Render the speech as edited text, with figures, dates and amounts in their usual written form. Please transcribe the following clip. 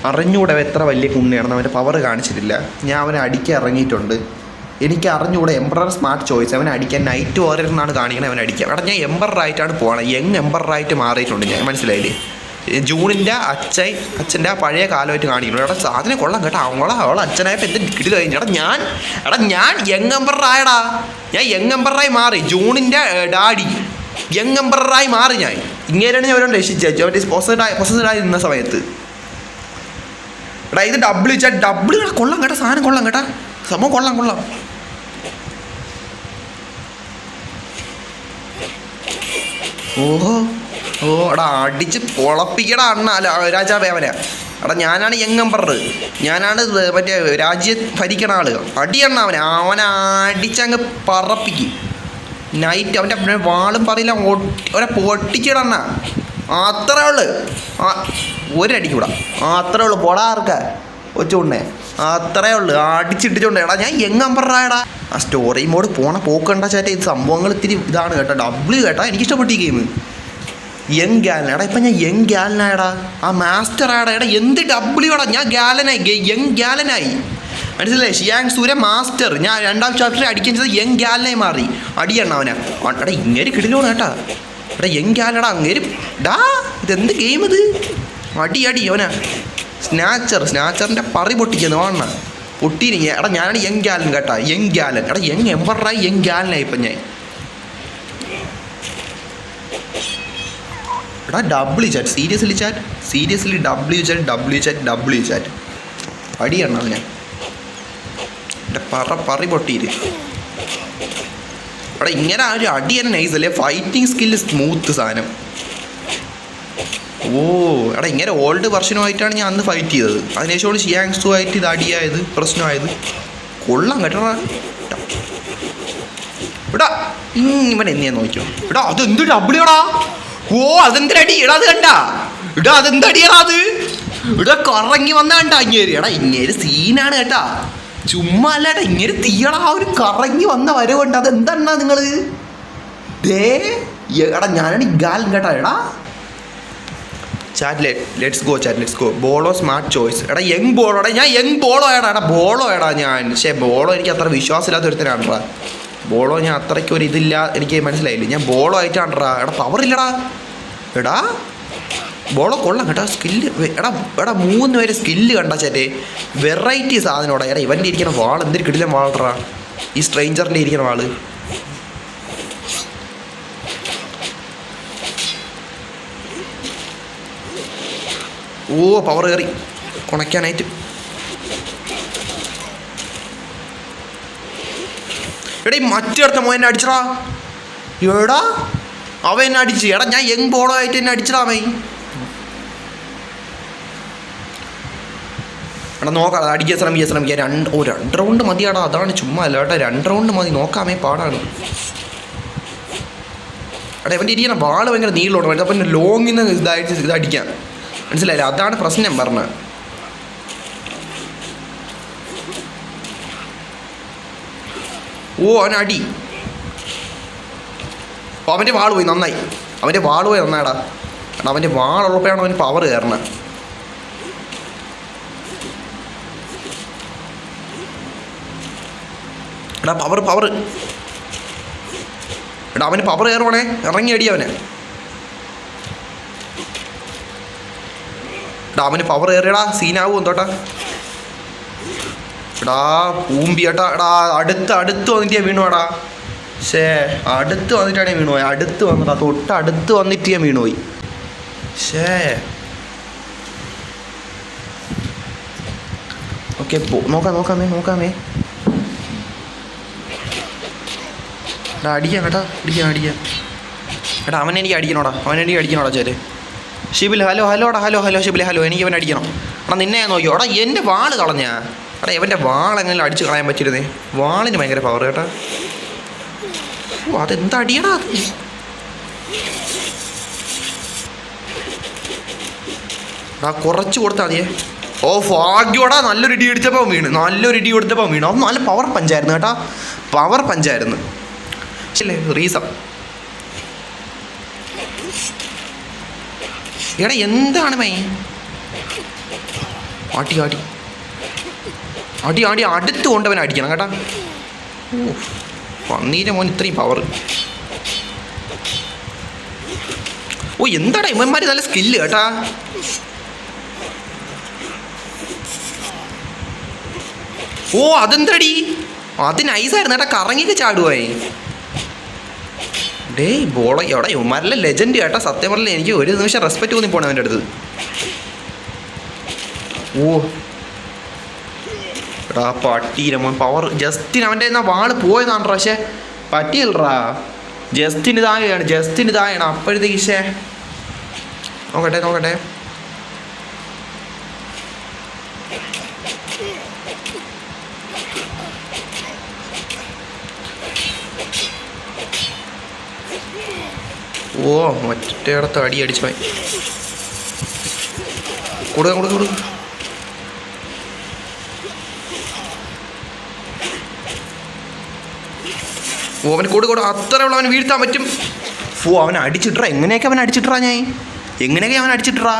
അറിഞ്ഞൂടെ എത്ര വലിയ കുണ്ണിയാണെന്ന് അവൻ്റെ പവർ കാണിച്ചിട്ടില്ല. ഞാൻ അവനെ അടിക്കാൻ ഇറങ്ങിയിട്ടുണ്ട്. എനിക്ക് അറിഞ്ഞുകൂടെ എംബറർ സ്മാർട്ട് ചോയ്സ്. അവനെ അടിക്കാൻ നൈറ്റ് വാറിയർ എന്നാണ് കാണിക്കുന്നത്. അവനെ അടിക്കാം. എടാ ഞാൻ എംബറായിട്ടാണ് പോകണം. യങ് എംബറായിട്ട് മാറിയിട്ടുണ്ട് ഞാൻ. മനസ്സിലായില്ലേ? ജൂണിൻ്റെ അച്ഛൻ്റെ ആ പഴയ കാലമായിട്ട് കാണിക്കുന്നു. എടാ സാധനം കൊള്ളാം കേട്ടോ. അവളെ അച്ഛനായപ്പോൾ എന്ത് കിട്ടി കഴിഞ്ഞു. ഞാൻ യങ് എംബറായടാ. ഞാൻ യങ് എംബറായി മാറി. ജൂണിൻ്റെ ഡാഡി യങ് എംബറായി മാറി ഞാൻ. ഇങ്ങനെയാണ് ഞാൻ അവരോട് രക്ഷിച്ചു. അവൻ്റെ പൊസസ്ഡായി നിന്ന സമയത്ത്. എടാ ഇത് ഡബിൾ കൊള്ളാം കേട്ടോ. സാധനം കൊള്ളാം കേട്ടോ. സംഭവം കൊള്ളാം. ഓ എടാ അടിച്ച് പൊളപ്പിക്കടാ അണ്ണ രാജാവേ അവനെ. എടാ ഞാനാണ് യങ് എംബർ. ഞാനാണ് മറ്റേ രാജ്യം ഭരിക്കണ ആള്. അടിയണ്ണ അവനെ അടിച്ചങ്ങ് പറപ്പിക്കും. നൈറ്റ് അവൻ്റെ വാളും പറയില്ല. അവനെ പൊട്ടിച്ചിടണ്ണ. അത്രേ ഉള്ളു. ഒരടിക്കൂടാ. അത്രേ ഉള്ളു. പൊടാർക്ക കൊച്ചുകൊണ്ടേ അത്രേ ഉള്ളു. അടിച്ചിട്ടിച്ചുകൊണ്ട്. എടാ ഞാൻ യങ് എംബറായടാ. ആ സ്റ്റോറി മോഡ് പോക്കണ്ട ചേട്ടാ. ഇത് സംഭവങ്ങൾ ഇത്തിരി ഇതാണ് കേട്ടോ. ഡബിൾ കേട്ടാ. എനിക്കിഷ്ടപ്പെട്ടു ഈ ഗെയിം. യങ് ഗാലൻ. എടാ ഇപ്പം ഞാൻ യങ് ഗാലനായടാ. ആ മാസ്റ്റർ ആയടാ. എടാ എന്ത് ഡബ്ല്യൂടാ. ഞാൻ ഗാലനായി. യങ് ഗാലനായി. മനസ്സിലായി? ഷിയാങ് സൂര്യ മാസ്റ്റർ. ഞാൻ 2ാം ചാപ്റ്ററിൽ അടിക്കാൻ ചെയ്തത് യങ് ഗാലനായി മാറി. അടിയണ്ണ അവനെ. എടാ ഇങ്ങേര് കിടിലോണ് കേട്ടാ. എടാ യങ് ഗാലടാ. അങ്ങേര് ഡാ ഇതെന്ത് ഗെയിം ഇത്. അടി അവനാ. സ്നാച്ചറിൻ്റെ പറി പൊട്ടിക്കുന്നു. വേണ പൊട്ടീനി. എടാ ഞാനാണ് യങ് ഗാലൻ കേട്ടാ. യങ് ഗാലൻ. എടാ യങ് എംബറായി യങ് ഗാലനായി ഇപ്പം ഞാൻ. എടാ W chat. Seriously W chat. അടിയണ്ണ അവനെ. എൻ്റെ പറി പൊട്ടിയിട്ട്. എടാ ഇങ്ങനെ ആ ഒരു അടി തന്നെ നൈസ് അല്ലേ. ഫൈറ്റിംഗ് സ്കില്ല് സ്മൂത്ത് സാധനം. എടാ ഇങ്ങനെ ഓൾഡ് വെർഷനുമായിട്ടാണ് ഞാൻ അന്ന് ഫൈറ്റ് ചെയ്തത്. അതിനുശേഷമാണ് ഷിയാങ്സു ആയിട്ട് ഇത് അടിയായത്, പ്രശ്നമായത്. കൊള്ളാം കേട്ടോടാ. എടാ ഇവൻ എന്നെ നോക്കിയോ. എടാ അതെന്ത് ഡബ്ല്യൂടാ. അതെന്തൊരടി. എടാ അത് കണ്ടാ. എടാ അതെന്തടിയാടാ അത്. ഇവിടെ കറങ്ങി വന്ന കണ്ടാ ഇങ്ങേര്. എടാ ഇങ്ങേര് സീനാണ് കേട്ടാ. ചുമ്മാ അല്ലേട്ടാ. ഇങ്ങേര് തീയടാ. ആ ഒരു കറങ്ങി വന്ന വരവുണ്ട്. അതെന്താ നിങ്ങൾ എടാ ഞാനാണ് ഈ ഗാലൻ കേട്ടാ. എടാ ചാറ്റ് ലെറ്റ്സ് ഗോ. ബോളോ സ്മാർട്ട് ചോയ്സ്. എടാ യങ് ബോളോടാ. ഞാൻ യങ് ബോളോ ഏടാ. എടാ ബോളോ ഏടാ ഞാൻ. പക്ഷേ ബോളോ എനിക്ക് അത്ര വിശ്വാസമില്ലാത്ത ഒരുത്തനാണ്ട്രാ. ബോളോ ഞാൻ അത്രയ്ക്ക് ഒരു ഇതില്ല. എനിക്ക് മനസ്സിലായില്ല. ഞാൻ ബോളോ ആയിട്ടാണ്ട്രാ. എടാ പവർ ഇല്ലടാ. എടാ ബോളോ കൊള്ളാം കേട്ടോ. സ്കില്ല്. എടാ 3 പേര് സ്കില്ല് കണ്ടാ ചേട്ടേ. വെറൈറ്റി സാധനോടാ. എടാ ഇവൻ്റെ ഇരിക്കുന്ന വാൾ എന്തൊരു കിടിലം വാളറാ. ഈ സ്ട്രേഞ്ചറിൻ്റെ ഇരിക്കുന്ന വാള്. പവർ കയറി കുണയ്ക്കാനായിട്ട്. എടാ ഈ മറ്റേടത്ത മോൻ എന്നെ അടിച്ചടാ. എടാ അവൻ എന്നെ അടിച്ച്. എടാ ഞാൻ യങ് ബോളോ ആയിട്ട് എന്നെ അടിച്ചടാ അവൻ. എടാ നോക്കാം. അടിക്കാൻ ശ്രമിക്കുക. 2 റൗണ്ട് മതിയാടാ. അതാണ് ചുമ്മാ അല്ല കേട്ടോ. 2 റൗണ്ട് മതി. നോക്കാമേ പാടാണ്. എടാ ഇവൻ്റെ ഇരിക്കുന്ന വാള് ഭയങ്കര നീളമുണ്ട്. അപ്പം ലോങ്ങിൽ നിന്ന് ഇത് അടിക്കാം. മനസ്സിലായില്ല? അതാണ് പ്രശ്നം പറഞ്ഞത്. അവനടി. അവൻ്റെ വാള് പോയി. നന്നായി. അവൻ്റെ വാള് പോയി നന്നായിടാ. എടാ അവൻ്റെ വാളുള്ളപ്പോഴാണ് അവന് പവർ കയറണത്. എടാ പവർ. എടാ അവന് പവർ കയറുവാണേ. ഇറങ്ങി അടി അവനെ. എടാ അവന് പവർ കയറിയടാ. സീനാവും എന്തോട്ടാ. എടാ പൂമ്പിയട്ടാ. എടാ അടുത്ത് വന്നിട്ട് വീണുവാടാ. അടുത്ത് വന്നിട്ടാണ് വീണുപോയി. അടുത്ത് വന്നടാ. തൊട്ടടുത്ത് വന്നിട്ട് ഞാൻ വീണുപോയി. ഓക്കെ നോക്കാമേ. എടാ അടിക്കാം കേട്ടോ. അടിക്കാം. എടാ അവനെനിക്ക് അടിക്കണോടാ ചേര്. Shibil hello Shibil hello. എനിക്ക് അവൻ അടിക്കണം. എടാ നിന്നെ ഞാൻ നോക്കിയോ. എടാ എൻ്റെ വാള് കളഞ്ഞാ. എടാ ഇവൻ്റെ വാളെങ്ങനെ അടിച്ച് കളയാൻ പറ്റിയിരുന്നേ. വാളിന് ഭയങ്കര പവർ കേട്ടാ. അതെന്താ അടിയടാ അത്. എടാ കുറച്ച് കൊടുത്താൽ മതിയേ. ഭാഗ്യോടാ. നല്ലൊരു ഇടി കൊടുത്തപ്പോൾ വീണ്. അത് നല്ല പവർ പഞ്ചായിരുന്നു കേട്ടാ. പവർ പഞ്ചായിരുന്നു. ശരിയല്ലേ റീസൺ. എടാ എന്താണ് മൈ. ആട്ടി ആട്ടി അടി ആടി അടുത്ത് കൊണ്ടവൻ അടിക്കണം കേട്ടാ. ഓ പന്നീരെ മോൻ ഇത്രയും പവർ. ഓ എന്താടാ ഇവന്മാർ നല്ല സ്കില്ല് കേട്ടാ. ഓ അതെന്തടി അത് നൈസായിരുന്നു കേട്ടാ, കറങ്ങിക്ക് ചാടുവായി. ഡേയ് ബോള എവിടെ ഇവന്മാരെല്ലാം ലെജൻഡ് കേട്ടാ. സത്യം പറഞ്ഞില്ല എനിക്ക് ഒരു നിമിഷം റെസ്പെക്റ്റ് തോന്നി പോണേ അവൻ്റെ അടുത്ത്. ഓ എടാ പട്ടീരെ മോൻ പവർ. ജസ്റ്റിന് അവൻ്റെ എന്നാ വാള് പോയതാണ് പക്ഷേ പറ്റിയല്ലറാ. ജസ്റ്റിന് താഴെയാണ് അപ്പോഴത്തേക്ക് ഇഷേ. നോക്കട്ടെ ഓ മറ്റേടത്ത് അടിച്ചു പോയി. കൊടുക്ക ഓ അവന് കൊടു അത്ര ഉള്ള അവന് വീഴ്ത്താൻ പറ്റും. ഓ അവൻ അടിച്ചിട്ടാ. എങ്ങനെയൊക്കെ അവൻ അടിച്ചിട്ടാ.